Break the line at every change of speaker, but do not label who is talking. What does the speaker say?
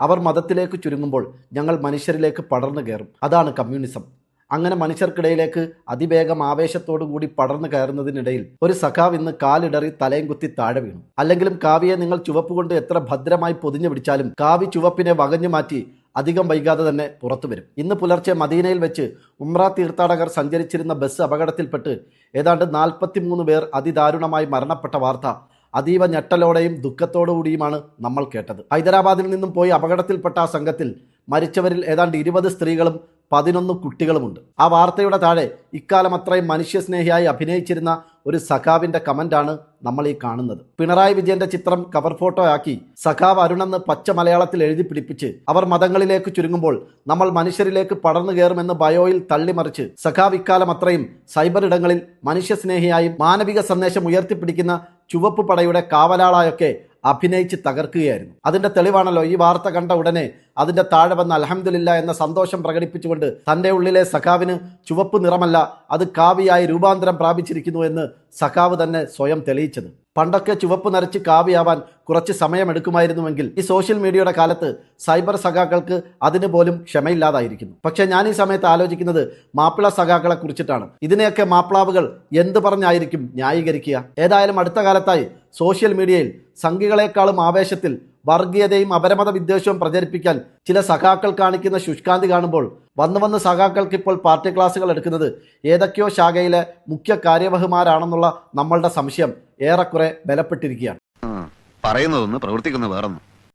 അവർ മതത്തിലേക്ക് ചുരുങ്ങുമ്പോൾ ഞങ്ങൾ മനുഷ്യരിലേക്ക് പടർന്നു കയറും. അതാണ് കമ്മ്യൂണിസം. അങ്ങനെ മനുഷ്യർക്കിടയിലേക്ക് അതിവേഗം ആവേശത്തോടു കൂടി പടർന്നു കയറുന്നതിനിടയിൽ ഒരു സഖാവ് ഇന്ന് കാലിടറി തലയും കുത്തി താഴെ വീണു. അല്ലെങ്കിലും കാവിയെ നിങ്ങൾ ചുവപ്പ് കൊണ്ട് എത്ര ഭദ്രമായി പൊതിഞ്ഞു പിടിച്ചാലും കാവി ചുവപ്പിനെ വകഞ്ഞു മാറ്റി അധികം വൈകാതെ തന്നെ പുറത്തു വരും. ഇന്ന് പുലർച്ചെ മദീനയിൽ വെച്ച് ഉംറ തീർത്ഥാടകർ സഞ്ചരിച്ചിരുന്ന ബസ് അപകടത്തിൽപ്പെട്ട് ഏതാണ്ട് 43 പേർ അതിദാരുണമായി മരണപ്പെട്ട വാർത്ത അതീവ ഞെട്ടലോടെയും ദുഃഖത്തോടുകൂടിയുമാണ് നമ്മൾ കേട്ടത്. ഹൈദരാബാദിൽ നിന്നും പോയി അപകടത്തിൽപ്പെട്ട ആ സംഘത്തിൽ മരിച്ചവരിൽ ഏതാണ്ട് 20 സ്ത്രീകളും 11 കുട്ടികളുമുണ്ട്. ആ വാർത്തയുടെ താഴെ ഇക്കാലം അത്രയും മനുഷ്യസ്നേഹിയായി അഭിനയിച്ചിരുന്ന ഒരു സഖാവിന്റെ കമന്റാണ് നമ്മൾ ഈ കാണുന്നത്. പിണറായി വിജയന്റെ ചിത്രം കവർ ഫോട്ടോ ആക്കി സഖാവ് അരുണെന്ന് പച്ച മലയാളത്തിൽ എഴുതി പിടിപ്പിച്ച് അവർ മതങ്ങളിലേക്ക് ചുരുങ്ങുമ്പോൾ നമ്മൾ മനുഷ്യരിലേക്ക് പടർന്നു കയറുമെന്ന് ബയോയിൽ തള്ളിമറിച്ച് സഖാവ് ഇക്കാലം അത്രയും സൈബർ ഇടങ്ങളിൽ മനുഷ്യസ്നേഹിയായും മാനവിക സന്ദേശം ഉയർത്തിപ്പിടിക്കുന്ന ചുവപ്പ് പടയുടെ കാവലാളായൊക്കെ അഭിനയിച്ച് തകർക്കുകയായിരുന്നു. അതിന്റെ തെളിവാണല്ലോ ഈ വാർത്ത കണ്ട ഉടനെ അതിന്റെ താഴെ വന്ന് അൽഹംദുലില്ലാ എന്ന സന്തോഷം പ്രകടിപ്പിച്ചുകൊണ്ട് തന്റെ ഉള്ളിലെ സഖാവിന് ചുവപ്പ് നിറമല്ല, അത് കാവിയായി രൂപാന്തരം പ്രാപിച്ചിരിക്കുന്നു എന്ന് സഖാവ് തന്നെ സ്വയം തെളിയിച്ചത്. പണ്ടൊക്കെ ചുവപ്പ് നരച്ച് കാവിയാവാൻ കുറച്ച് സമയമെടുക്കുമായിരുന്നുവെങ്കിൽ ഈ സോഷ്യൽ മീഡിയയുടെ കാലത്ത് സൈബർ സഖാക്കൾക്ക് അതിന് പോലും ക്ഷമയില്ലാതായിരിക്കുന്നു. പക്ഷേ ഞാൻ ഈ സമയത്ത് ആലോചിക്കുന്നത് മാപ്പിള സഖാക്കളെ കുറിച്ചിട്ടാണ്. ഇതിനെയൊക്കെ മാപ്പിളാവുകൾ എന്ത് പറഞ്ഞായിരിക്കും ന്യായീകരിക്കുക? ഏതായാലും അടുത്ത കാലത്തായി സോഷ്യൽ മീഡിയയിൽ സംഘികളെക്കാളും ആവേശത്തിൽ വർഗീയതയും അപരമത വിദ്വേഷവും പ്രചരിപ്പിക്കാൻ ചില സഖാക്കൾ കാണിക്കുന്ന ശുഷ്കാന്തി കാണുമ്പോൾ വന്ന് സഖാക്കൾക്ക് ഇപ്പോൾ പാർട്ടി ക്ലാസുകൾ എടുക്കുന്നത് ഏതൊക്കെയോ ശാഖയിലെ മുഖ്യ കാര്യവഹുമാരാണെന്നുള്ള നമ്മളുടെ സംശയം ഏറെക്കുറെ ബലപ്പെട്ടിരിക്കുകയാണ്.
പറയുന്നതൊന്ന് പ്രവർത്തിക്കുന്ന വേറൊന്നും.